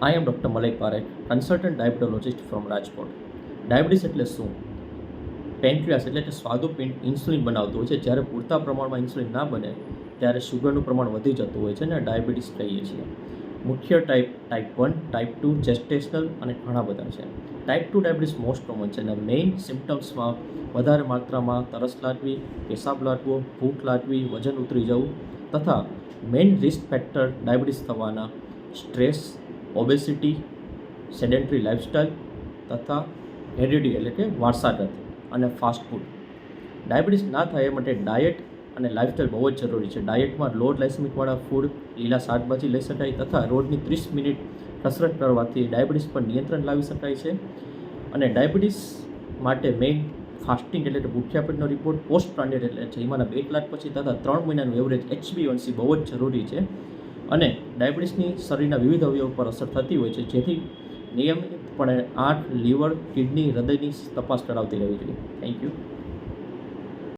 I am Dr. Malay Parekh, consultant diabetologist from Rajkot. Diabetes એટલે શું? પેન્ક્રિયાસ એટલે કે સ્વાદુપિંડ ઇન્સ્યુલિન બનાવતું હોય છે. જ્યારે પૂરતા પ્રમાણમાં ઇન્સ્યુલિન ના બને ત્યારે શુગરનું પ્રમાણ વધી જતું હોય છે અને ડાયાબિટીસ કહીએ છીએ. મુખ્ય ટાઈપ 1, ટાઈપ 2, જેસ્ટેશનલ અને ઘણા બધા છે. ટાઈપ 2 ડાયાબિટીસ મોસ્ટ કોમન છે અને મેઇન સિમ્ટમ્સમાં વધારે માત્રામાં તરસ લાગવી, પેશાબ લાગવો, ભૂખ લાગવી, વજન ઉતરી જવું તથા મેઇન રિસ્ક ફેક્ટર ડાયાબિટીસ થવાના સ્ટ્રેસ, ઓબેસિટી, સેડેન્ટરી લાઇફસ્ટાઇલ તથા હેરિડિટી એટલે કે વારસાગત અને ફાસ્ટ ફૂડ. ડાયાબિટીસ ના થાય એ માટે ડાયટ અને લાઇફસ્ટાઇલ બહુ જ જરૂરી છે. ડાયટમાં લો ગ્લાયસેમિકવાળા ફૂડ, લીલા શાકભાજી લઈ શકાય તથા રોજની 30 મિનિટ કસરત કરવાથી ડાયાબિટીસ પર નિયંત્રણ લાવી શકાય છે. અને ડાયાબિટીસ માટે મેઇન ફાસ્ટિંગ એટલે કે ભૂખ્યા પેટનો રિપોર્ટ, પોસ્ટ પ્રાન્ડિયલ એટલે જમ્યાના 2 કલાક પછી તથા 3 મહિનાનું એવરેજ HbA1c બહુ જ જરૂરી છે. અને ડાયાબિટીસની શરીરના વિવિધ અવયવ પર અસર થતી હોય છે, જેથી નિયમિતપણે આંખ, લીવર, કિડની, હૃદયની તપાસ કરાવતી રહેવી જોઈએ. Thank you.